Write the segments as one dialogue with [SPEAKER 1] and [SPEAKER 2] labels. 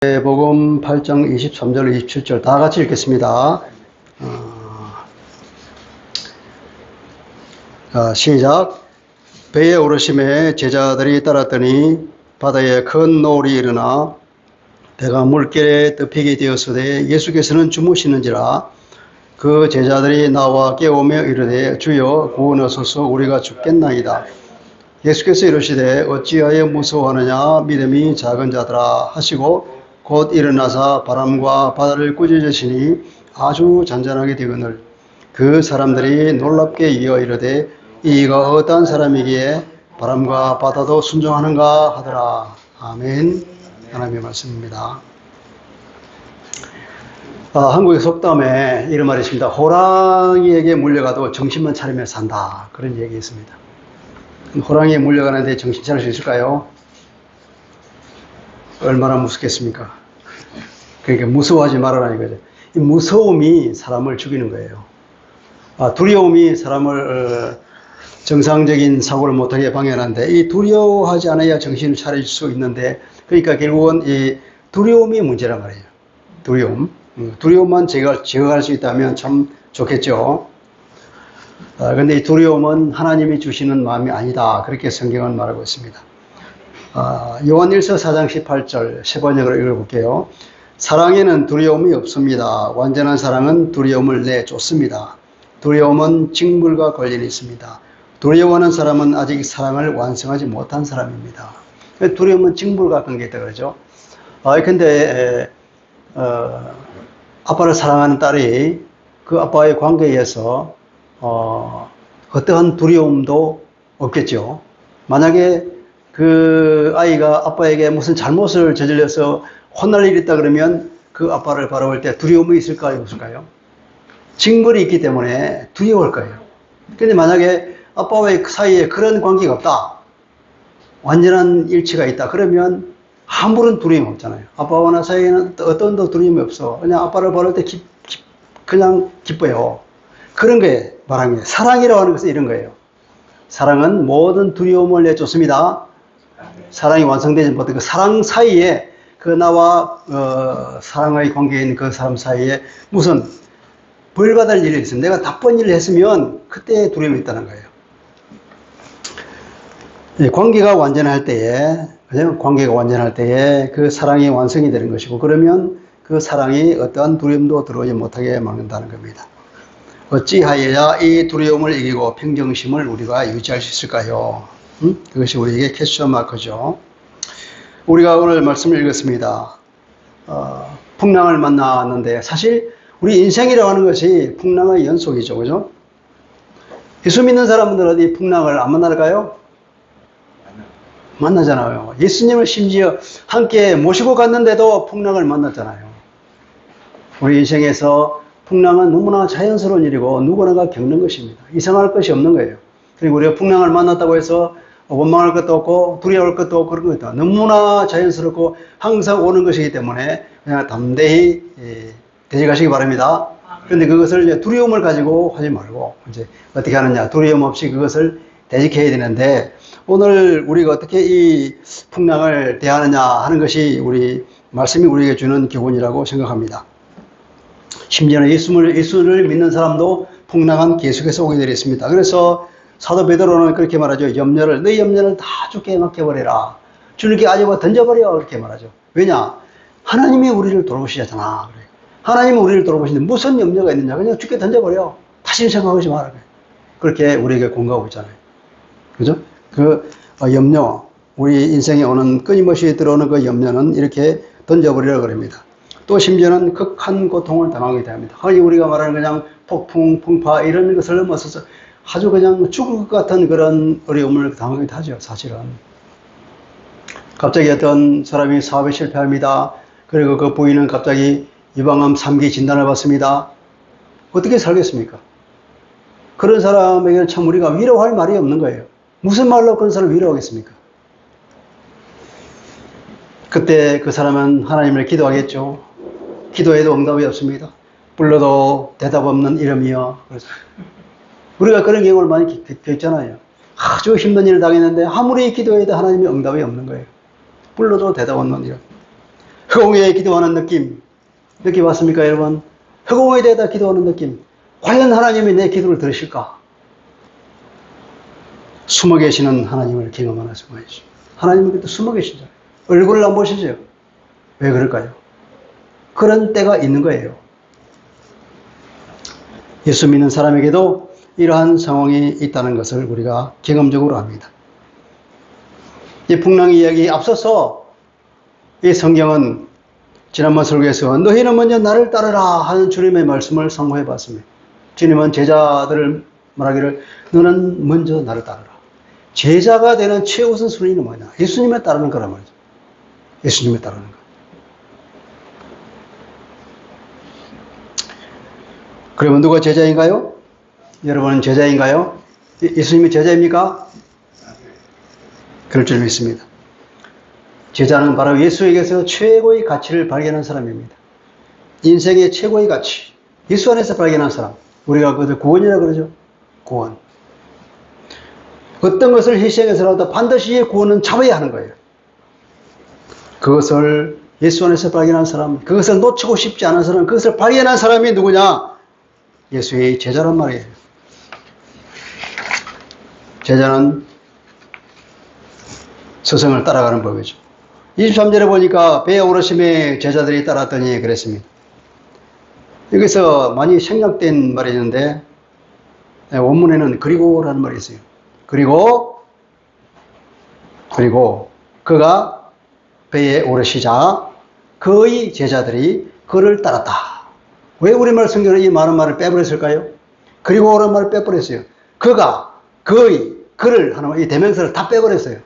[SPEAKER 1] 마태복음 8장 23절 27절 다 같이 읽겠습니다. 시작. 배에 오르심에 제자들이 따랐더니 바다에 큰 노을이 일어나 배가 물결에 덮이게 되었으되 예수께서는 주무시는지라. 그 제자들이 나와 깨우며 이르되 주여 구원하소서, 우리가 죽겠나이다. 예수께서 이르시되 어찌하여 무서워하느냐, 믿음이 작은 자들아 하시고 곧 일어나사 바람과 바다를 꾸짖으시니 아주 잔잔하게 되거늘 그 사람들이 놀랍게 이어 이르되 이가 어떠한 사람이기에 바람과 바다도 순종하는가 하더라. 아멘. 하나님의 말씀입니다. 한국의 속담에 이런 말이 있습니다. 호랑이에게 물려가도 정신만 차리면 산다. 그런 얘기 있습니다. 호랑이에 물려가는데 정신 차릴 수 있을까요? 얼마나 무섭겠습니까? 그러니까 무서워하지 말아라 이거죠. 이 무서움이 사람을 죽이는 거예요. 두려움이 사람을 정상적인 사고를 못하게 방해하는데, 이 두려워하지 않아야 정신을 차릴 수 있는데, 그러니까 결국은 이 두려움이 문제란 말이에요. 두려움만 제거할 수 있다면 참 좋겠죠. 그런데 이 두려움은 하나님이 주시는 마음이 아니다. 그렇게 성경은 말하고 있습니다. 요한일서 4장 18절 세 번역으로 읽어볼게요. 사랑에는 두려움이 없습니다. 완전한 사랑은 두려움을 내쫓습니다. 두려움은 징벌과 관련이 있습니다. 두려워하는 사람은 아직 사랑을 완성하지 못한 사람입니다. 두려움은 징벌과 관계있다 그러죠. 근데 아빠를 사랑하는 딸이 그 아빠의 관계에 의해서 어떠한 두려움도 없겠죠. 만약에 그 아이가 아빠에게 무슨 잘못을 저질러서 혼날 일이 있다 그러면 그 아빠를 바라볼 때 두려움이 있을까요? 없을까요? 징벌이 있기 때문에 두려워할 거예요. 근데 만약에 아빠와의 사이에 그런 관계가 없다, 완전한 일치가 있다, 그러면 아무런 두려움이 없잖아요. 아빠와 나 사이에는 어떤 두려움이 없어. 그냥 아빠를 바라볼 때 그냥 기뻐요. 그런 거에 말하는 거예요. 사랑이라고 하는 것은 이런 거예요. 사랑은 모든 두려움을 내쫓습니다. 사랑이 완성되지 못한 그 사랑 사이에, 그 나와 사랑의 관계에 있는 그 사람 사이에 무슨 벌 받을 일이 있으면, 내가 나쁜 일을 했으면 그때 두려움이 있다는 거예요. 관계가 완전할 때에 그 사랑이 완성이 되는 것이고, 그러면 그 사랑이 어떠한 두려움도 들어오지 못하게 막는다는 겁니다. 어찌하여야 이 두려움을 이기고 평정심을 우리가 유지할 수 있을까요? 그것이 우리에게 퀘스천 마크죠. 우리가 오늘 말씀을 읽었습니다. 풍랑을 만났는데, 사실 우리 인생이라고 하는 것이 풍랑의 연속이죠. 그죠? 예수 믿는 사람들은 어디 풍랑을 안 만날까요? 만나잖아요. 예수님을 심지어 함께 모시고 갔는데도 풍랑을 만났잖아요. 우리 인생에서 풍랑은 너무나 자연스러운 일이고 누구나가 겪는 것입니다. 이상할 것이 없는 거예요. 그리고 우리가 풍랑을 만났다고 해서 원망할 것도 없고 두려워할 것도 없고 그런 것도 너무나 자연스럽고 항상 오는 것이기 때문에 그냥 담대히 대적하시기 바랍니다. 그런데 그것을 이제 두려움을 가지고 하지 말고 이제 어떻게 하느냐, 두려움 없이 그것을 대적해야 되는데, 오늘 우리가 어떻게 이 풍랑을 대하느냐 하는 것이 우리 말씀이 우리에게 주는 교훈이라고 생각합니다. 심지어는 예수를 믿는 사람도 풍랑은 계속해서 오게 되어 있습니다. 그래서 사도 베드로는 그렇게 말하죠. 너희 염려를 다 주께 맡겨버려라. 주님께 아직은 던져버려. 그렇게 말하죠. 왜냐? 하나님이 우리를 돌보시잖아. 하나님이 우리를 돌보시는데 무슨 염려가 있느냐? 그냥 주께 던져버려. 다시는 생각하지 마라. 그렇게 우리에게 공고하고 있잖아요. 그죠? 그 염려, 우리 인생에 오는 끊임없이 들어오는 그 염려는 이렇게 던져버리라고 그럽니다. 또 심지어는 극한 고통을 당하게 됩니다. 흔히 우리가 말하는 그냥 폭풍, 풍파 이런 것을 넘어서서 아주 그냥 죽을 것 같은 그런 어려움을 당하기도 하죠. 사실은. 갑자기 어떤 사람이 사업에 실패합니다. 그리고 그 부인은 갑자기 유방암 3기 진단을 받습니다. 어떻게 살겠습니까? 그런 사람에게는 참 우리가 위로할 말이 없는 거예요. 무슨 말로 그런 사람을 위로하겠습니까? 그때 그 사람은 하나님을 기도하겠죠. 기도해도 응답이 없습니다. 불러도 대답 없는 이름이여. 우리가 그런 경우를 많이 겪잖아요. 아주 힘든 일을 당했는데 아무리 기도해도 하나님의 응답이 없는 거예요. 불러도 대답 없는 이름. 허공에 기도하는 느낌 왔습니까, 여러분? 허공에 대해서 기도하는 느낌. 과연 하나님이 내 기도를 들으실까? 숨어 계시는 하나님을 경험하는 순간이죠. 하나님은 그때 숨어 계시죠. 얼굴을 안 보시죠. 왜 그럴까요? 그런 때가 있는 거예요. 예수 믿는 사람에게도 이러한 상황이 있다는 것을 우리가 경험적으로 압니다. 이 풍랑 이야기 앞서서 이 성경은 지난번 설교에서 너희는 먼저 나를 따르라 하는 주님의 말씀을 상고해 봤습니다. 주님은 제자들을 말하기를 너는 먼저 나를 따르라. 제자가 되는 최우선 순위는 뭐냐? 예수님을 따르는 거란 말이죠. 예수님을 따르는 거. 그러면 누가 제자인가요? 여러분은 제자인가요? 예수님이 제자입니까? 그럴 줄 믿습니다. 제자는 바로 예수에게서 최고의 가치를 발견한 사람입니다. 인생의 최고의 가치. 예수 안에서 발견한 사람. 우리가 그것을 구원이라고 그러죠. 구원. 어떤 것을 희생해서라도 반드시 구원은 잡아야 하는 거예요. 그것을 예수 안에서 발견한 사람, 그것을 놓치고 싶지 않은 사람, 그것을 발견한 사람이 누구냐? 예수의 제자란 말이에요. 제자는 스승을 따라가는 법이죠. 23절에 보니까 배에 오르심에 제자들이 따랐더니 그랬습니다. 여기서 많이 생략된 말이 있는데 원문에는 그리고라는 말이 있어요. 그리고 그가 배에 오르시자 그의 제자들이 그를 따랐다. 왜 우리말 성경은 이 많은 말을 빼버렸을까요? 그리고라는 말을 빼버렸어요. 그가, 그를 하는 이 대명사를 다 빼버렸어요.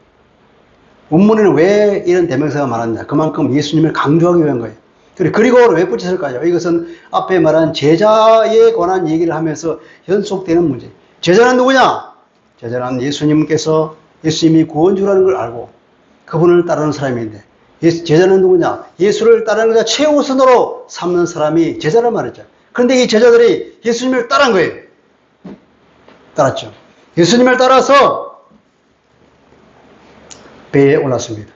[SPEAKER 1] 원문에는 왜 이런 대명사가 많았냐? 그만큼 예수님을 강조하기 위한 거예요. 그리고를 왜 붙였을까요? 이것은 앞에 말한 제자에 관한 얘기를 하면서 연속되는 문제. 제자는 누구냐? 제자는 예수님이 구원주라는 걸 알고 그분을 따르는 사람인데, 제자는 누구냐? 예수를 따르는 것을 최우선으로 삼는 사람이 제자란 말이죠. 그런데 이 제자들이 예수님을 따른 거예요. 따랐죠. 예수님을 따라서 배에 올랐습니다.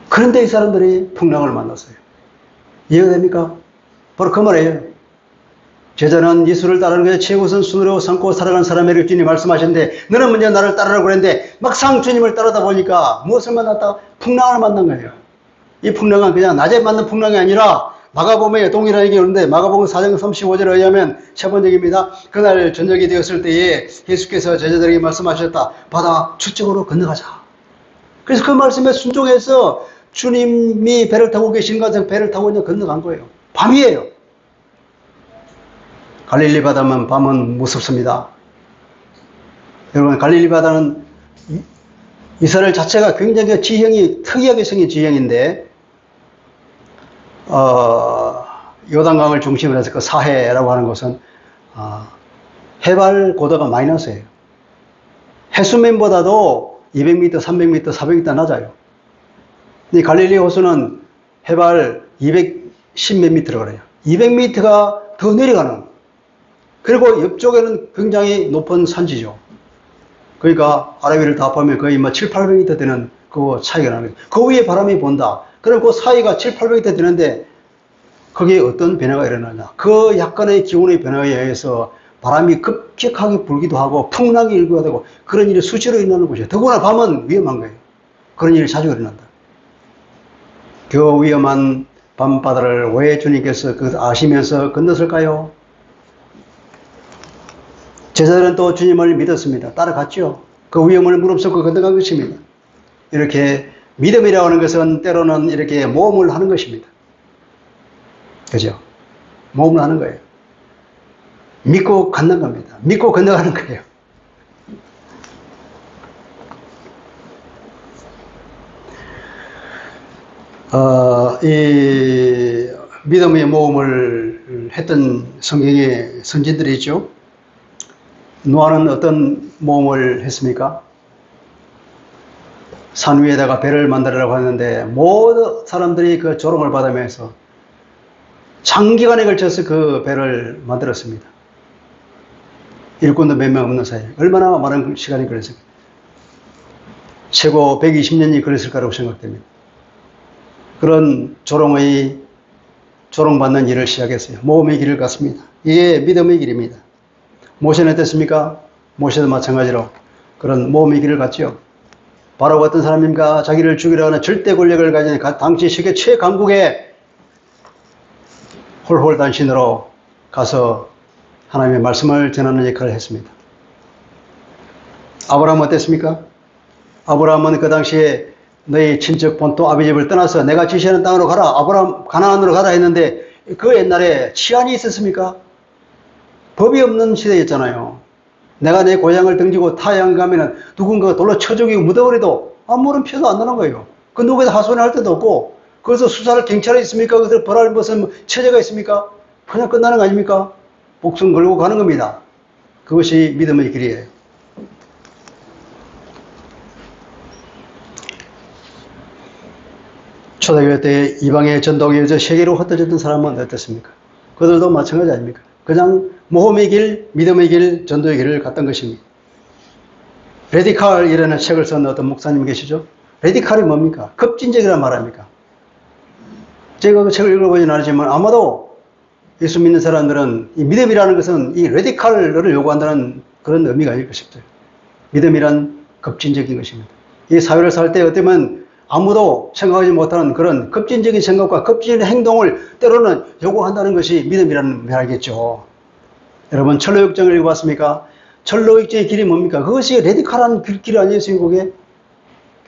[SPEAKER 1] 그런데 이 사람들이 풍랑을 만났어요. 이해가 됩니까? 바로 그 말이에요. 제자는 예수를 따르는 것을 최우선 순으로 삼고 살아가는 사람에게 주님이 말씀하셨는데 너는 먼저 나를 따르라고 그랬는데 막상 주님을 따르다 보니까 무엇을 만났다? 풍랑을 만난 거예요. 이 풍랑은 그냥 낮에 만난 풍랑이 아니라 마가복음에 동일한 얘기가 오는데 마가복음 4장 35절에 의하면 세 번역입니다. 그날 저녁이 되었을 때에 예수께서 제자들에게 말씀하셨다. 바다 저쪽으로 건너가자. 그래서 그 말씀에 순종해서 주님이 배를 타고 계신 것은 배를 타고 그냥 건너간 거예요. 밤이에요. 갈릴리 바다만 밤은 무섭습니다. 여러분, 갈릴리 바다는 이스라엘 자체가 굉장히 지형이 특이하게 생긴 지형인데, 요단강을 중심으로 해서 그 사해라고 하는 곳은 해발 고도가 마이너스예요. 해수면보다도 200m, 300m, 400m 낮아요. 이 갈릴리 호수는 해발 210 몇 미터라고 그래요. 200m가 더 내려가는. 그리고 옆쪽에는 굉장히 높은 산지죠. 그러니까 아라비를 다 보면 거의 7, 800m 되는 그 차이가 나는 거예요. 그 위에 바람이 분다. 그럼 그 사이가 7, 800m 되는데 거기에 어떤 변화가 일어나냐. 그 약간의 기온의 변화에 의해서 바람이 급격하게 불기도 하고 풍랑이 일기도 하고 그런 일이 수시로 일어나는 곳이에요. 더구나 밤은 위험한 거예요. 그런 일이 자주 일어난다. 그 위험한 밤바다를 왜 주님께서 아시면서 건넜을까요? 제자들은 또 주님을 믿었습니다. 따라갔죠. 그 위험을 무릅쓰고 건너간 것입니다. 이렇게 믿음이라고 하는 것은 때로는 이렇게 모험을 하는 것입니다. 그죠? 모험을 하는 거예요. 믿고 걷는 겁니다. 믿고 건너가는 거예요. 이 믿음의 모험을 했던 성경의 선진들이 있죠. 노아는 어떤 모험을 했습니까? 산 위에다가 배를 만들으라고 하는데 모든 사람들이 그 조롱을 받으면서 장기간에 걸쳐서 그 배를 만들었습니다. 일꾼도 몇 명 없는 사이에 얼마나 많은 시간이 걸렸을까? 최고 120년이 걸렸을 거라고 생각됩니다. 그런 조롱받는 일을 시작했어요. 모험의 길을 갔습니다. 이게 믿음의 길입니다. 모세는 어땠습니까? 모세도 마찬가지로 그런 모험의 길을 갔죠. 바로 어떤 사람입니까? 자기를 죽이려 하는 절대 권력을 가진 당시 세계 최강국의 홀홀단신으로 가서 하나님의 말씀을 전하는 역할을 했습니다. 아브라함은 어땠습니까? 아브라함은 그 당시에 너희 친척 본토 아비 집을 떠나서 내가 지시하는 땅으로 가라. 아브라함 가나안으로 가라 했는데 그 옛날에 치안이 있었습니까? 법이 없는 시대였잖아요. 내가 내 고향을 등지고 타양 가면은 누군가가 돌로 쳐 죽이고 묻어버려도 아무런 표도 안 나는 거예요. 그 누구에도 하소연할 데도 없고 그래서 수사를 경찰이 있습니까? 그래서 벌할 무슨 체제가 있습니까? 그냥 끝나는 거 아닙니까? 목숨 걸고 가는 겁니다. 그것이 믿음의 길이에요. 초대교회 때 이방의 전도가 이어져 세계로 흩어졌던 사람은 어땠습니까? 그들도 마찬가지 아닙니까? 그냥 모험의 길, 믿음의 길, 전도의 길을 갔던 것입니다. 레디칼이라는 책을 쓴 어떤 목사님 계시죠? 레디칼이 뭡니까? 급진적이란 말입니까? 제가 그 책을 읽어보진 않았지만 아마도 예수 믿는 사람들은 이 믿음이라는 것은 이 레디칼을 요구한다는 그런 의미가 아닐까 싶어요. 믿음이란 급진적인 것입니다. 이 사회를 살 때 어쩌면 아무도 생각하지 못하는 그런 급진적인 생각과 급진적인 행동을 때로는 요구한다는 것이 믿음이라는 말이겠죠. 여러분 철로역정을 읽어봤습니까? 철로역정의 길이 뭡니까? 그것이 레디칼한 길이 아니었어요. 그게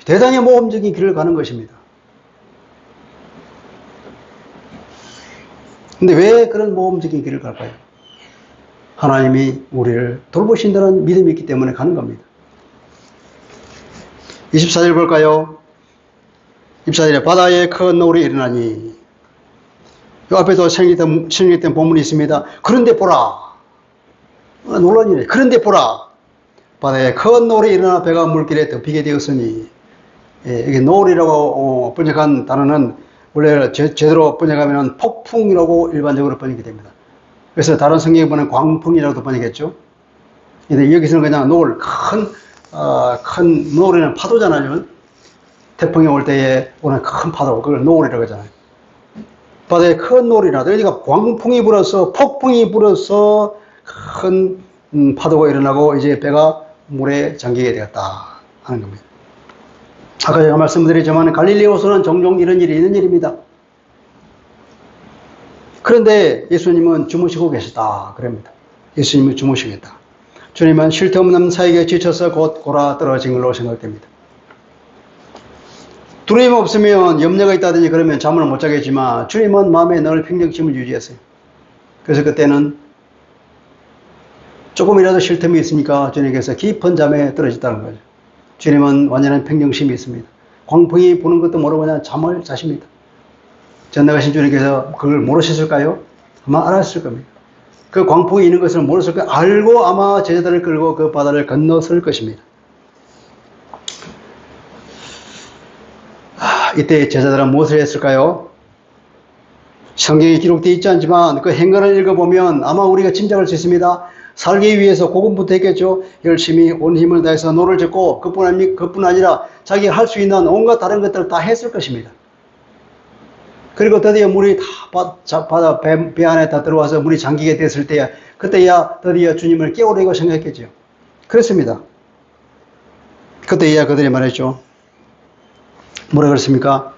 [SPEAKER 1] 대단히 모험적인 길을 가는 것입니다. 근데 왜 그런 모험적인 길을 갈까요? 하나님이 우리를 돌보신다는 믿음이 있기 때문에 가는 겁니다. 24절 볼까요? 24절에 바다에 큰 노을이 일어나니 이 앞에도 생략된 본문이 있습니다. 그런데 보라. 논란이네. 그런데 보라. 바다에 큰 노을이 일어나 배가 물길에 덮이게 되었으니 이게 노을이라고 번역한 단어는 원래 제대로 번역하면 폭풍이라고 일반적으로 번역이 됩니다. 그래서 다른 성경에 보면 광풍이라고도 번역했죠. 근데 여기서는 그냥 노을, 큰 노을이는 파도잖아요. 태풍이 올 때에 오는 큰 파도, 그걸 노을이라고 하잖아요. 바다에 큰 노을이나, 그러니까 광풍이 불어서, 폭풍이 불어서 큰 파도가 일어나고 이제 배가 물에 잠기게 되었다 하는 겁니다. 아까 제가 말씀드렸지만 갈릴리호수는 종종 이런 일이 있는 일입니다. 그런데 예수님은 주무시고 계시다 그럽니다. 예수님은 주무시겠다. 주님은 쉴 데 없는 사역에 지쳐서 곧 골아 떨어진 걸로 생각됩니다. 두려움 없으면 염려가 있다든지 그러면 잠을 못 자겠지만 주님은 마음에 늘 평정심을 유지했어요. 그래서 그때는 조금이라도 쉴 틈이 있으니까 주님께서 깊은 잠에 떨어졌다는 거죠. 주님은 완전한 평정심이 있습니다. 광풍이 부는 것도 모르고 그냥 잠을 자십니다. 전능하신 주님께서 그걸 모르셨을까요? 아마 알았을 겁니다. 그 광풍이 있는 것을 모르셨을 거예요. 알고 아마 제자들을 끌고 그 바다를 건너설 것입니다. 이때 제자들은 무엇을 했을까요? 성경에 기록되어 있지 않지만 그 행간을 읽어보면 아마 우리가 짐작할 수 있습니다. 살기 위해서 고군부터 했겠죠. 열심히 온 힘을 다해서 노를 젓고 그뿐 아니라 자기가 할 수 있는 온갖 다른 것들을 다 했을 것입니다. 그리고 드디어 물이 다 바다 배 안에 다 들어와서 물이 잠기게 됐을 때야 그때야 드디어 주님을 깨우려고 생각했겠죠. 그렇습니다. 그때야 그들이 말했죠. 뭐라 그랬습니까?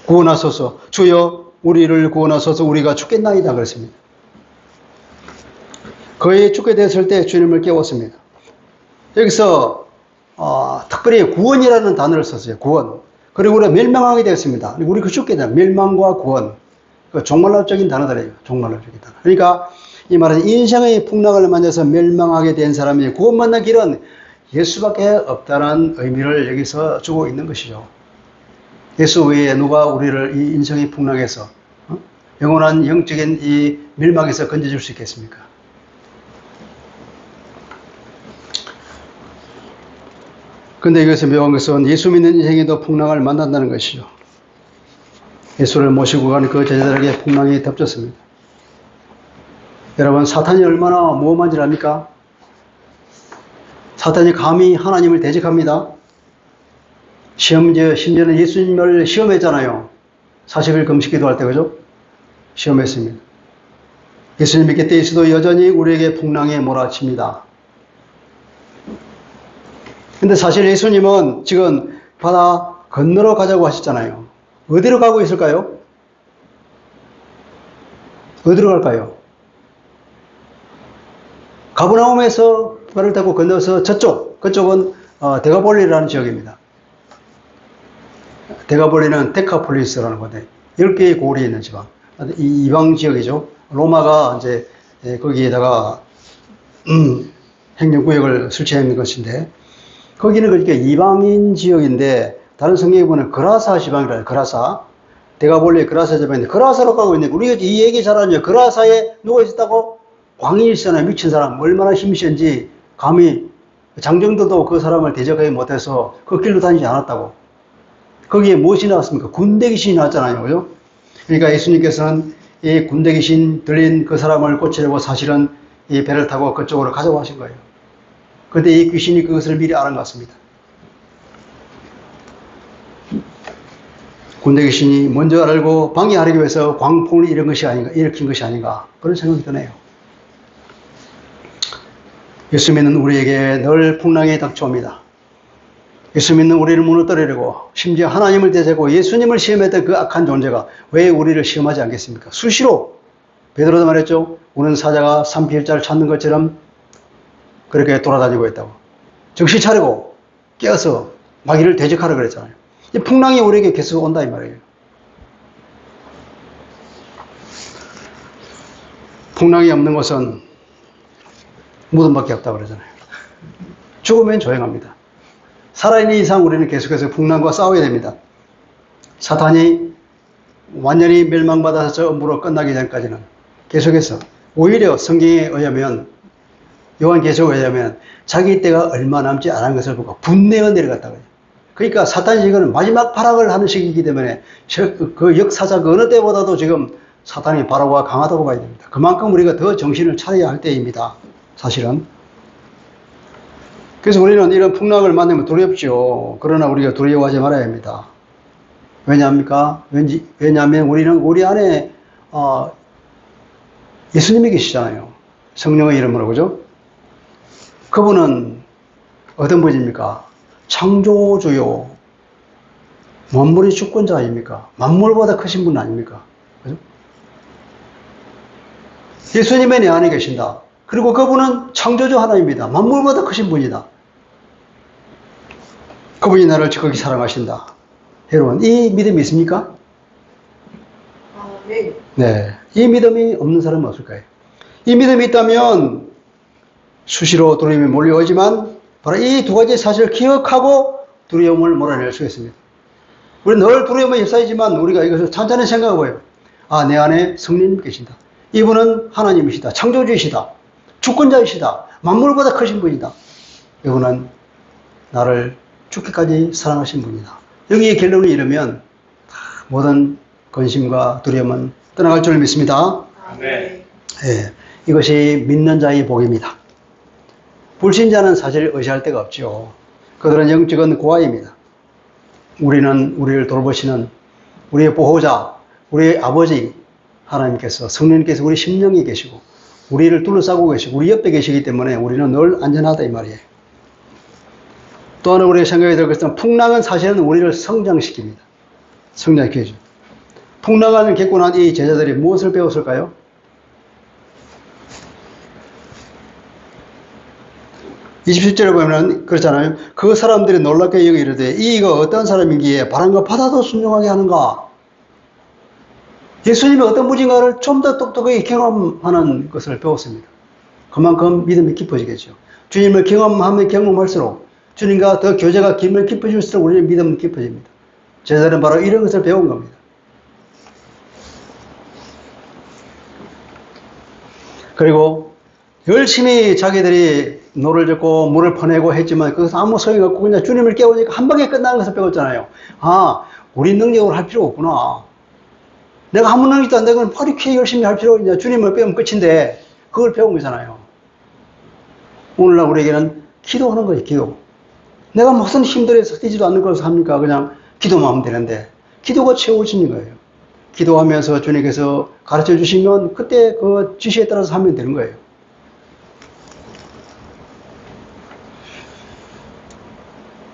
[SPEAKER 1] 구원하소서. 주여 우리를 구원하소서. 우리가 죽겠나이다 그랬습니다. 거의 죽게 됐을 때 주님을 깨웠습니다. 여기서 특별히 구원이라는 단어를 썼어요. 구원. 그리고 우리가 멸망하게 되었습니다. 우리 그 죽게 되다. 멸망과 구원. 그 종말론적인 단어들이에요. 종말론적인 단어. 그러니까 이 말은 인생의 풍랑을 만나서 멸망하게 된 사람이 구원 만난 길은 예수밖에 없다는 의미를 여기서 주고 있는 것이죠. 예수 외에 누가 우리를 이 인생의 풍랑에서 영원한 영적인 이 멸망에서 건져줄 수 있겠습니까? 근데 여기서 묘한 것은 예수 믿는 인생에도 풍랑을 만난다는 것이죠. 예수를 모시고 가는 그 제자들에게 풍랑이 덮쳤습니다. 여러분, 사탄이 얼마나 모험한 줄 압니까? 사탄이 감히 하나님을 대적합니다. 심지어는 예수님을 시험했잖아요. 40일 금식 기도할 때, 그죠? 시험했습니다. 예수님이 곁에 있어도 여전히 우리에게 풍랑에 몰아칩니다. 근데 사실 예수님은 지금 바다 건너러 가자고 하셨잖아요. 어디로 가고 있을까요? 어디로 갈까요? 가버나움에서 배를 타고 건너서 그쪽은 데가볼리라는 지역입니다. 데가볼리는 데카폴리스라는 건데 10개의 고을이 있는 지방. 이방 지역이죠. 로마가 이제 거기에다가 행정구역을 설치한 것인데 거기는 그러니까 이방인 지역인데 다른 성경에 보면 그라사 지방이라요. 그라사. 데가볼리의 그라사 지방인데 그라사로 가고 있는데 우리가 이 얘기 잘 알죠. 그라사에 누가 있었다고? 광인이 있잖아요. 미친 사람. 얼마나 힘센지 감히 장정들도 그 사람을 대적하지 못해서 그 길로 다니지 않았다고. 거기에 무엇이 나왔습니까? 군대 귀신이 나왔잖아요. 그죠? 그러니까 예수님께서는 이 군대 귀신 들린 그 사람을 고치려고 사실은 이 배를 타고 그쪽으로 가자고 하신 거예요. 그런데 이 귀신이 그것을 미리 알은 것 같습니다. 군대 귀신이 먼저 알고 방해하기 위해서 광풍을 일으킨 것이 아닌가 그런 생각이 드네요. 예수 믿는 우리에게 늘 풍랑이 닥쳐옵니다. 예수 믿는 우리를 무너뜨리려고 심지어 하나님을 대적하고 예수님을 시험했던 그 악한 존재가 왜 우리를 시험하지 않겠습니까? 수시로 베드로도 말했죠. 우는 사자가 산비일자를 찾는 것처럼 그렇게 돌아다니고 있다고. 정신 차리고 깨어서 마귀를 대적하라 그랬잖아요. 이 풍랑이 우리에게 계속 온다 이 말이에요. 풍랑이 없는 것은 무덤밖에 없다고 그러잖아요. 죽으면 조용합니다. 살아있는 이상 우리는 계속해서 풍랑과 싸워야 됩니다. 사탄이 완전히 멸망받아서 저 음부로 끝나기 전까지는 계속해서 오히려 성경에 의하면 요한계시록에 의하면 자기 때가 얼마 남지 않은 것을 보고 분내어 내려갔다고 해요. 그러니까 사탄이 지금 마지막 발악을 하는 시기이기 때문에 그 역사적 어느 때보다도 지금 사탄이 발악과 강하다고 봐야 됩니다. 그만큼 우리가 더 정신을 차려야 할 때입니다. 사실은. 그래서 우리는 이런 풍랑을 만나면 두렵죠. 그러나 우리가 두려워하지 말아야 합니다. 왜냐합니까? 왜냐하면 우리는 우리 안에 예수님이 계시잖아요. 성령의 이름으로, 그죠? 그분은 어떤 분입니까? 창조주요. 만물의 주권자 아닙니까? 만물보다 크신 분 아닙니까? 그죠? 예수님의 내 안에 계신다. 그리고 그분은 창조주 하나입니다. 만물보다 크신 분이다. 그분이 나를 지극히 사랑하신다. 여러분, 이 믿음이 있습니까?
[SPEAKER 2] 네.
[SPEAKER 1] 네. 이 믿음이 없는 사람은 없을까요? 이 믿음이 있다면 수시로 두려움이 몰려오지만 바로 이 두 가지 사실을 기억하고 두려움을 몰아낼 수 있습니다. 우리는 늘 두려움에 휩싸이지만 우리가 이것을 찬찬히 생각해봐요. 아, 내 안에 성령님 계신다. 이분은 하나님이시다. 창조주이시다. 주권자이시다. 만물보다 크신 분이다. 이분은 나를 죽기까지 사랑하신 분이다. 여기에 결론을 이루면 모든 근심과 두려움은 떠나갈 줄 믿습니다.
[SPEAKER 2] 네.
[SPEAKER 1] 예, 이것이 믿는 자의 복입니다. 불신자는 사실 의지할 데가 없죠. 그들은 영적인 고아입니다. 우리는 우리를 돌보시는 우리의 보호자, 우리의 아버지 하나님께서 성령님께서 우리 심령에 계시고 우리를 둘러싸고 계시고 우리 옆에 계시기 때문에 우리는 늘 안전하다 이 말이에요. 또 하나 우리의 생각이 들 것은 풍랑은 사실은 우리를 성장시킵니다. 성장시켜줘. 풍랑을 겪고 난 이 제자들이 무엇을 배웠을까요? 이 27절에 보면 그렇잖아요. 그 사람들이 놀랍게 여기 이르되 이가 어떤 사람이기에 바람과 바다도 순종하게 하는가? 예수님이 어떤 분인가를 좀 더 똑똑하게 경험하는 것을 배웠습니다. 그만큼 믿음이 깊어지겠죠. 주님을 경험하면 경험할수록 주님과 더 교제가 깊으면 깊어질수록 우리의 믿음은 깊어집니다. 제자들은 바로 이런 것을 배운 겁니다. 그리고 열심히 자기들이 노를 젓고 물을 퍼내고 했지만 그것은 아무 소용이 없고 그냥 주님을 깨우니까 한 방에 끝나는 것을 배웠잖아요. 아, 우리 능력으로 할 필요 없구나. 내가 아무 능력도 안 되고 이렇게 열심히 할 필요 없냐. 주님을 빼면 끝인데 그걸 배운 거잖아요. 오늘날 우리에게는 기도하는 거예요. 기도. 내가 무슨 힘들어서 뛰지도 않는 것을 합니까? 그냥 기도만 하면 되는데, 기도가 채워지는 거예요. 기도하면서 주님께서 가르쳐 주시면 그때 그 지시에 따라서 하면 되는 거예요.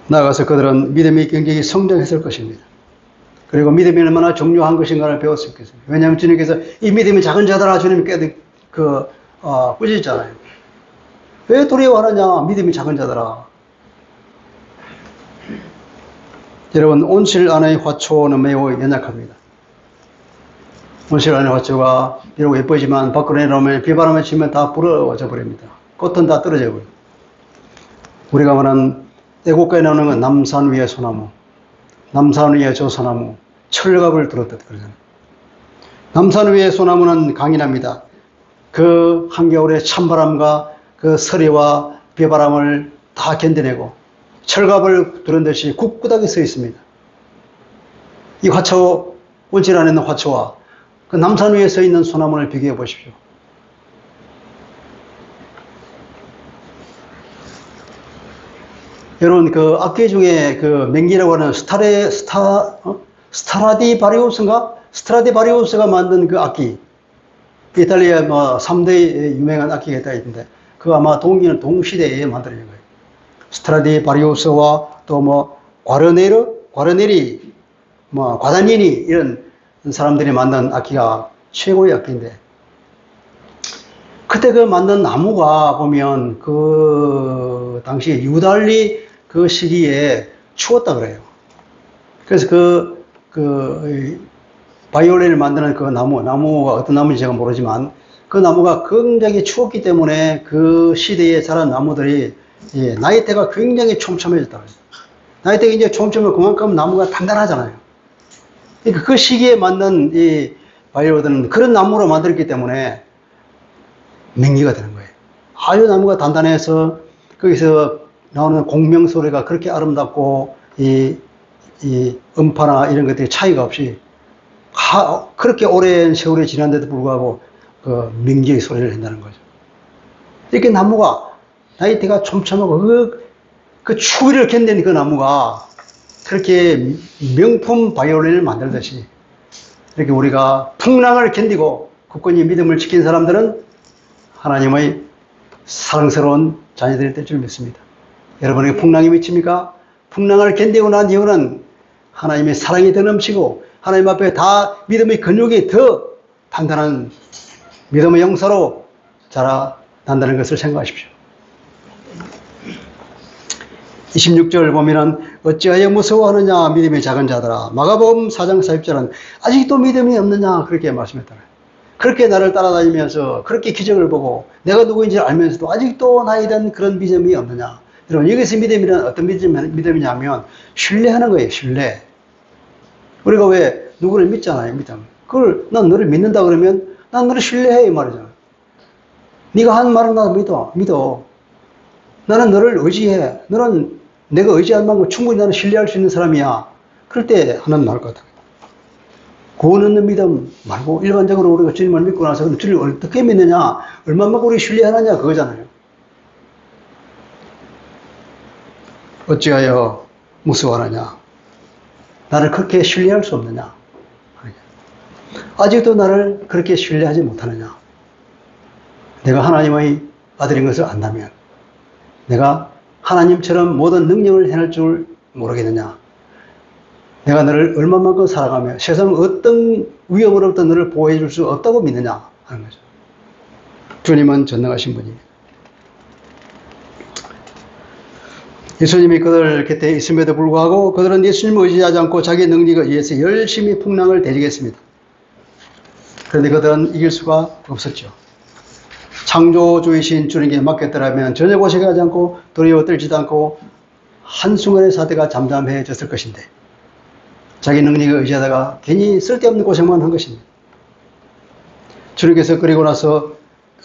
[SPEAKER 1] 나아가서 그들은 믿음이 굉장히 성장했을 것입니다. 그리고 믿음이 얼마나 중요한 것인가를 배웠을 것입니다. 왜냐하면 주님께서 이 믿음이 작은 자들아 주님이 꾸짖잖아요. 왜 두려워하느냐? 믿음이 작은 자들아. 여러분, 온실 안의 화초는 매우 연약합니다. 온실 안의 화초가 비록 예쁘지만 밖으로 내려오면 비바람에 치면 다 부러져 버립니다. 꽃은 다 떨어져 버립니다. 우리가 말하는 애국가에 나오는 건 남산 위의 소나무, 남산 위의 조소나무, 철갑을 들었듯 그러잖아요. 남산 위의 소나무는 강인합니다. 그 한겨울의 찬바람과 그 서리와 비바람을 다 견뎌내고 철갑을 두른 듯이 굳굳하게 서 있습니다. 이 화초, 온실 안에 있는 화초와 그 남산 위에 서 있는 소나무를 비교해 보십시오. 여러분, 그 악기 중에 그 맹기라고 하는 스트라디바리우스인가? 스트라디바리우스가 만든 그 악기. 이탈리아 뭐 3대 유명한 악기가 있다 했는데, 그거 아마 동시대에 만들어진 거예요. 스트라디바리우스와 또 뭐, 과르네리, 뭐, 과다니니, 이런 사람들이 만든 악기가 최고의 악기인데, 그때 그 만든 나무가 보면 그 당시 유달리 그 시기에 추웠다 그래요. 그래서 바이올린을 만드는 그 나무가 어떤 나무인지 제가 모르지만 그 나무가 굉장히 추웠기 때문에 그 시대에 자란 나무들이 나이대가 굉장히 촘촘해졌다 그래요. 나이대가 이제 촘촘해 그만큼 나무가 단단하잖아요. 그러니까 그 시기에 만든 이 바이올린은 그런 나무로 만들었기 때문에 맹기가 되는 거예요. 아주 나무가 단단해서 거기서 나오는 공명 소리가 그렇게 아름답고 이 음파나 이런 것들이 차이가 없이 그렇게 오랜 세월이 지난데도 불구하고 그 맹기의 소리를 낸다는 거죠. 이렇게 나무가 나이대가 촘촘하고 그 추위를 견딘 그 나무가 그렇게 명품 바이올린을 만들듯이 이렇게 우리가 풍랑을 견디고 굳건히 믿음을 지킨 사람들은 하나님의 사랑스러운 자녀들이 될 줄 믿습니다. 여러분에게 풍랑이 미칩니까? 풍랑을 견디고 난 이후는 하나님의 사랑이 더 넘치고 하나님 앞에 다 믿음의 근육이 더 단단한 믿음의 용사로 자라난다는 것을 생각하십시오. 26절 보면은 어찌하여 무서워하느냐 믿음의 작은 자들아. 마가복음 4장 40절은 아직도 믿음이 없느냐 그렇게 말씀했잖아요. 그렇게 나를 따라다니면서 그렇게 기적을 보고 내가 누구인지 알면서도 아직도 나에 대한 그런 믿음이 없느냐. 여러분, 여기서 믿음이란 어떤 믿음이냐면 신뢰하는 거예요. 신뢰. 우리가 왜 누구를 믿잖아요. 믿음. 그걸 난 너를 믿는다 그러면 난 너를 신뢰해 이 말이잖아. 네가 한 말은 나도 믿어. 나는 너를 의지해. 너는 내가 의지할 만큼 충분히 나는 신뢰할 수 있는 사람이야. 그럴 때 하나님 나올 것 같아요. 구원 얻는 믿음 말고 일반적으로 우리가 주님을 믿고 나서 그럼 주님을 어떻게 믿느냐, 얼마만큼 우리 신뢰하느냐 그거잖아요. 어찌하여 무서워하느냐, 나를 그렇게 신뢰할 수 없느냐, 아직도 나를 그렇게 신뢰하지 못하느냐. 내가 하나님의 아들인 것을 안다면 내가 하나님처럼 모든 능력을 해낼 줄 모르겠느냐. 내가 너를 얼마만큼 사랑하며 세상 어떤 위험으로부터 너를 보호해 줄 수 없다고 믿느냐 하는 거죠. 주님은 전능하신 분입니다. 예수님이 그들 곁에 있음에도 불구하고 그들은 예수님을 의지하지 않고 자기 능력에 의해서 열심히 풍랑을 대적했습니다. 그런데 그들은 이길 수가 없었죠. 창조주이신 주님께 맡겼더라면 전혀 고생하지 않고 두려워 떨지도 않고 한순간의 사태가 잠잠해졌을 것인데 자기 능력에 의지하다가 괜히 쓸데없는 고생만 한 것입니다. 주님께서 그리고 나서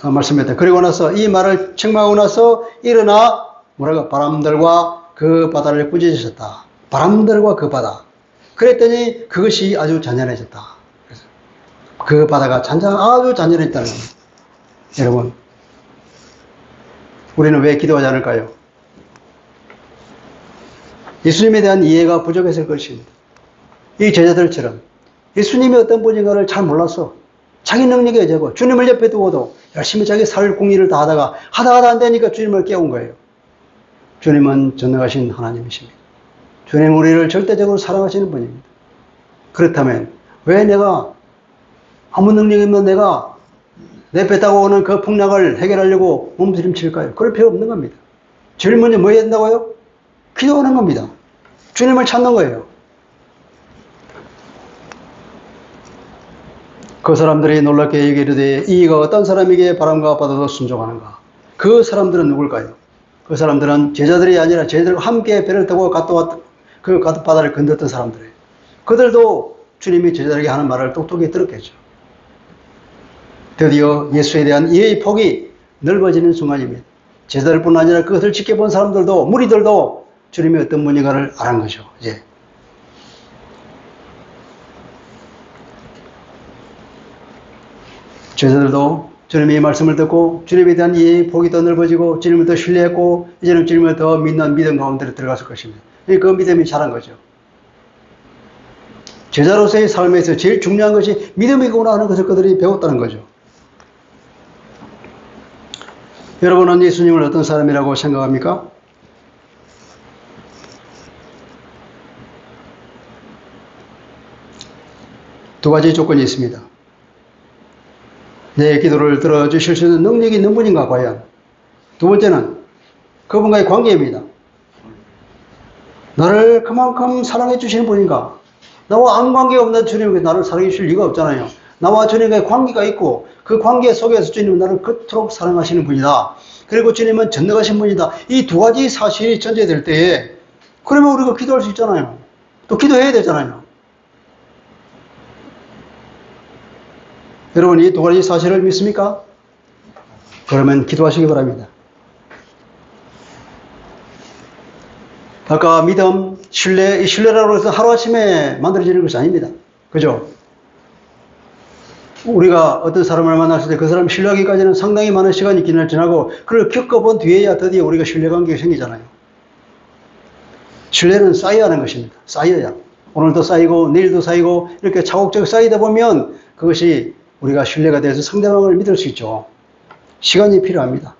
[SPEAKER 1] 말씀했다. 그리고 나서 이 말을 책망하고 나서 일어나 바람들과 그 바다를 꾸짖으셨다. 바람들과 그 바다. 그랬더니 그것이 아주 잔잔해졌다. 그래서 그 바다가 아주 잔잔했다는 겁니다. 여러분, 우리는 왜 기도하지 않을까요? 예수님에 대한 이해가 부족했을 것입니다. 이 제자들처럼 예수님이 어떤 분인가를 잘 몰랐어. 자기 능력에 의지하고 주님을 옆에 두고도 열심히 자기 살 공의를 다 하다가 안 되니까 주님을 깨운 거예요. 주님은 전능하신 하나님이십니다. 주님 우리를 절대적으로 사랑하시는 분입니다. 그렇다면 왜 내가 아무 능력이 없는 내가 내 배 타고 오는 그 풍랑을 해결하려고 몸부림칠까요? 그럴 필요 없는 겁니다. 제일 먼저 뭐 해야 된다고요? 기도하는 겁니다. 주님을 찾는 거예요. 그 사람들이 놀랍게 얘기하되 이가 어떤 사람에게 바람과 바다도 순종하는가? 그 사람들은 누굴까요? 그 사람들은 제자들이 아니라 제자들과 함께 배를 타고 그 바다를 건넜던 사람들이에요. 그들도 주님이 제자들에게 하는 말을 똑똑히 들었겠죠. 드디어 예수에 대한 이해의 폭이 넓어지는 순간입니다. 제자들뿐 아니라 그것을 지켜본 사람들도 무리들도 주님이 어떤 분인가를 알은 거죠. 이제 제자들도 주님의 말씀을 듣고 주님에 대한 이해의 폭이 더 넓어지고 주님을 더 신뢰했고 이제는 주님을 더 믿는 믿음 가운데 들어갔을 것입니다. 그 믿음이 자란 거죠. 제자로서의 삶에서 제일 중요한 것이 믿음이구나 하는 것을 그들이 배웠다는 거죠. 여러분은 예수님을 어떤 사람이라고 생각합니까? 두 가지 조건이 있습니다. 내 기도를 들어주실 수 있는 능력이 있는 분인가 과연? 두 번째는 그분과의 관계입니다. 나를 그만큼 사랑해 주시는 분인가? 나와 아무 관계 없는 주님이 나를 사랑해 주실 리가 없잖아요. 나와 주님과의 관계가 있고 그 관계 속에서 주님은 나를 그토록 사랑하시는 분이다. 그리고 주님은 전능하신 분이다. 이 두 가지 사실이 전제될 때에 그러면 우리가 기도할 수 있잖아요. 또 기도해야 되잖아요. 여러분 이 두 가지 사실을 믿습니까? 그러면 기도하시기 바랍니다. 아까 믿음, 신뢰, 이 신뢰라고 해서 하루아침에 만들어지는 것이 아닙니다. 그죠? 우리가 어떤 사람을 만났을 때 그 사람 신뢰하기까지는 상당히 많은 시간이 지나고 그걸 겪어본 뒤에야 드디어 우리가 신뢰관계가 생기잖아요. 신뢰는 쌓여야 하는 것입니다. 쌓여야. 오늘도 쌓이고 내일도 쌓이고 이렇게 차곡차곡 쌓이다 보면 그것이 우리가 신뢰가 돼서 상대방을 믿을 수 있죠. 시간이 필요합니다.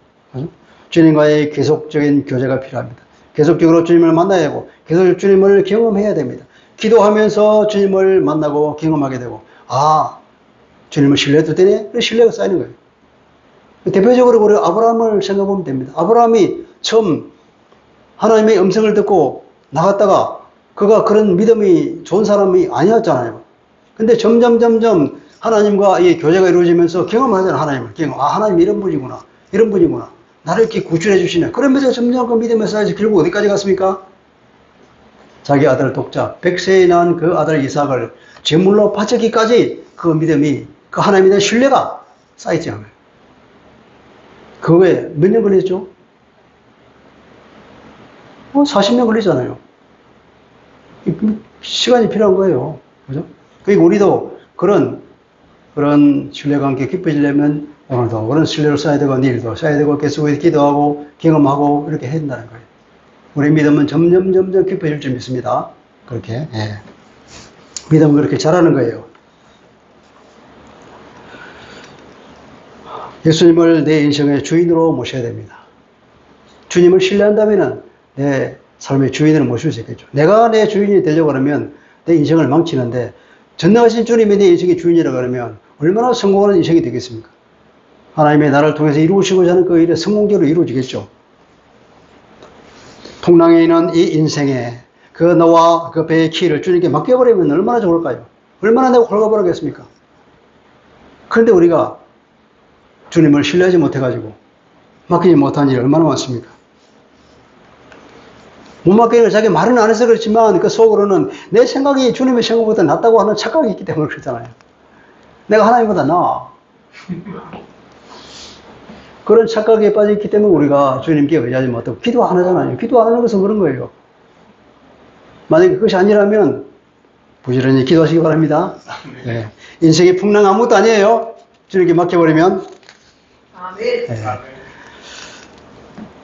[SPEAKER 1] 주님과의 계속적인 교제가 필요합니다. 계속적으로 주님을 만나야 하고 계속 주님을 경험해야 됩니다. 기도하면서 주님을 만나고 경험하게 되고 주님을 신뢰해도 되네? 신뢰가 쌓이는 거예요. 대표적으로 우리 아브라함을 생각해보면 됩니다. 아브라함이 처음 하나님의 음성을 듣고 나갔다가 그가 그런 믿음이 좋은 사람이 아니었잖아요. 근데 점점 하나님과 이 교제가 이루어지면서 경험하잖아요. 하나님을 하나님 이런 분이구나. 이런 분이구나. 나를 이렇게 구출해 주시네. 그러면서 점점 그 믿음에 쌓여서 결국 어디까지 갔습니까? 자기 아들 독자 100세에 낳은 그 아들 이삭을 제물로 바치기까지 그 믿음이 그 하나님에 대한 신뢰가 쌓이지 않아요. 그거에 몇 년 걸렸죠? 40년 걸리잖아요. 시간이 필요한 거예요. 그죠? 그러니까 우리도 그런 신뢰관계 깊어지려면 오늘도 그런 신뢰를 쌓아야 되고 내일도 쌓아야 되고 계속 기도하고 경험하고 이렇게 해야 된다는 거예요. 우리 믿음은 점점 깊어질 줄 믿습니다. 그렇게 믿음은 그렇게 자라는 거예요. 예수님을 내 인생의 주인으로 모셔야 됩니다. 주님을 신뢰한다면 내 삶의 주인을 모실 수 있겠죠. 내가 내 주인이 되려고 하면 내 인생을 망치는데 전능하신 주님이 내 인생의 주인이라고 하면 얼마나 성공하는 인생이 되겠습니까? 하나님의 나를 통해서 이루시고자 하는 그 일에 성공적으로 이루어지겠죠. 풍랑에 있는 이 인생에 그 너와 그 배의 키를 주님께 맡겨버리면 얼마나 좋을까요? 얼마나 내가 홀가분하겠습니까? 그런데 우리가 주님을 신뢰하지 못해가지고 맡기지 못한 일이 얼마나 많습니까? 못 맡기는 자기 말은 안 해서 그렇지만 그 속으로는 내 생각이 주님의 생각보다 낫다고 하는 착각이 있기 때문에 그렇잖아요. 내가 하나님보다 나아. 그런 착각에 빠져있기 때문에 우리가 주님께 의지하지 못하고 기도 안 하잖아요. 기도 안 하는 것은 그런 거예요. 만약에 그것이 아니라면 부지런히 기도하시기 바랍니다. 네. 인생의 풍랑 아무것도 아니에요. 주님께 맡겨버리면.
[SPEAKER 2] 아멘.
[SPEAKER 1] 네.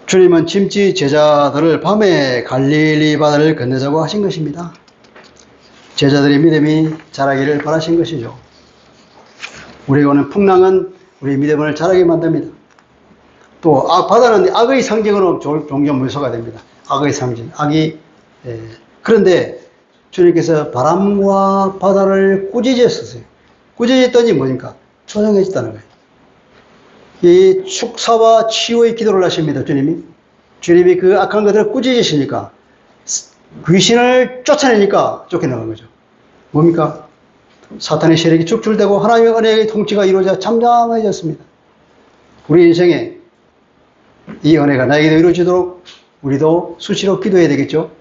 [SPEAKER 1] 주님은 짐짓 제자들을 밤에 갈릴리 바다를 건너자고 하신 것입니다. 제자들의 믿음이 자라기를 바라신 것이죠. 우리가 오는 풍랑은 우리 믿음을 자라게 만듭니다. 또 바다는 악의 상징으로 종종 묘사가 됩니다. 악의 상징, 악이. 그런데 주님께서 바람과 바다를 꾸짖으셨어요. 꾸짖었더니 뭐니까? 조용해졌다는 거예요. 이 축사와 치유의 기도를 하십니다. 주님이 그 악한 것들을 꾸짖으시니까 귀신을 쫓아내니까 쫓겨나간 거죠. 뭡니까? 사탄의 세력이 축출되고 하나님의 은혜의 통치가 이루어져 잠잠해졌습니다. 우리 인생에 이 은혜가 나에게도 이루어지도록 우리도 수시로 기도해야 되겠죠.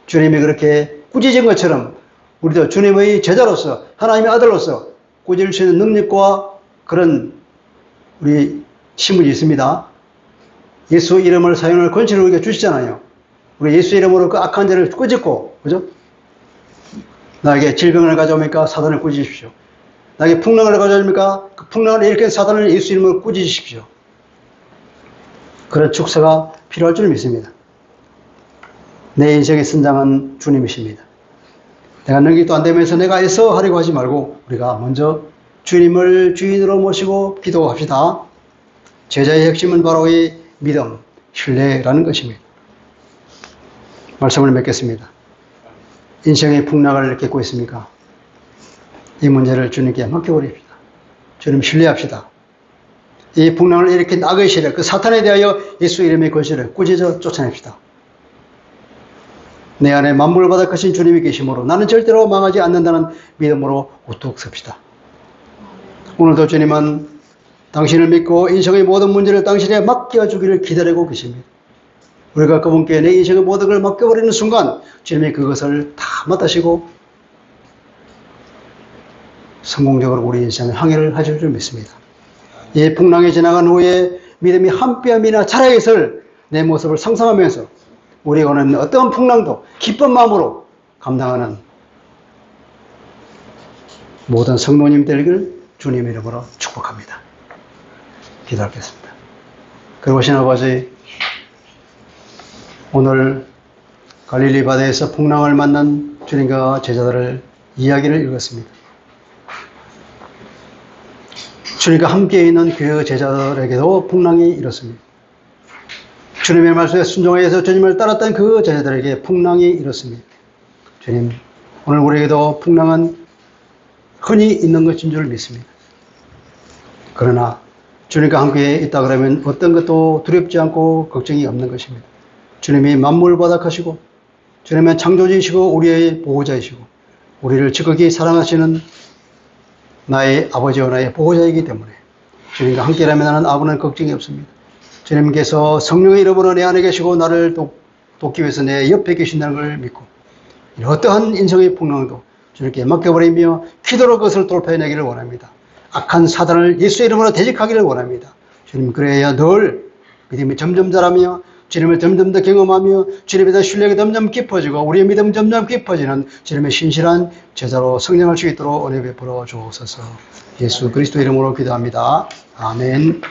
[SPEAKER 1] 주님이 그렇게 꾸짖은 것처럼 우리도 주님의 제자로서 하나님의 아들로서 꾸짖을 수 있는 능력과 그런 우리 신분이 있습니다. 예수 이름을 사용할 권세를 우리가 주시잖아요. 우리 예수 이름으로 그 악한 자를 꾸짖고, 그죠? 나에게 질병을 가져옵니까? 사단을 꾸짖으십시오. 나에게 풍랑을 가져옵니까? 그 풍랑을 일으킨 사단을 예수 이름으로 꾸짖으십시오. 그런 축사가 필요할 줄 믿습니다. 내 인생의 선장은 주님이십니다. 내가 능기도 안 되면서 내가 애써 하려고 하지 말고 우리가 먼저 주님을 주인으로 모시고 기도합시다. 제자의 핵심은 바로 이 믿음, 신뢰라는 것입니다. 말씀을 맺겠습니다. 인생의 풍랑을 겪고 있습니까? 이 문제를 주님께 맡겨버립시다. 주님 신뢰합시다. 이 풍랑을 일으킨 악의 세력, 그 사탄에 대하여 예수 이름의 권세를 꾸짖어 쫓아냅시다. 내 안에 만물을 바닥하신 주님이 계심으로 나는 절대로 망하지 않는다는 믿음으로 우뚝 섭시다. 오늘도 주님은 당신을 믿고 인생의 모든 문제를 당신에 맡겨주기를 기다리고 계십니다. 우리가 그분께 내 인생의 모든 걸 맡겨버리는 순간 주님이 그것을 다 맡으시고 성공적으로 우리 인생을 항해를 하실 줄 믿습니다. 이 풍랑이 지나간 후에 믿음이 한 뼘이나 자라게 설 내 모습을 상상하면서 우리가 오는 어떤 풍랑도 기쁜 마음으로 감당하는 모든 성도님 되기를 주님 이름으로 축복합니다. 기도하겠습니다. 그러신 아버지, 오늘 갈릴리 바다에서 풍랑을 만난 주님과 제자들을 이야기를 읽었습니다. 주님과 함께 있는 그 제자들에게도 풍랑이 일었습니다. 주님의 말씀에 순종해서 주님을 따랐던 그 제자들에게 풍랑이 일었습니다. 주님, 오늘 우리에게도 풍랑은 흔히 있는 것인 줄 믿습니다. 그러나 주님과 함께 있다 그러면 어떤 것도 두렵지 않고 걱정이 없는 것입니다. 주님이 만물을 바닥하시고 주님은 창조주이시고 우리의 보호자이시고 우리를 지극히 사랑하시는 나의 아버지와 나의 보호자이기 때문에 주님과 함께라면 나는 아무런 걱정이 없습니다. 주님께서 성령의 이름으로 내 안에 계시고 나를 돕기 위해서 내 옆에 계신다는 걸 믿고 어떠한 인생의 풍랑도 주님께 맡겨버리며 기도로 그것을 돌파해내기를 원합니다. 악한 사단을 예수 이름으로 대적하기를 원합니다. 주님, 그래야 늘 믿음이 점점 자라며 주님을 점점 더 경험하며 주님에 대한 신뢰가 점점 깊어지고 우리의 믿음은 점점 깊어지는 주님의 신실한 제자로 성장할 수 있도록 은혜 베풀어 주옵소서. 예수 그리스도 이름으로 기도합니다. 아멘.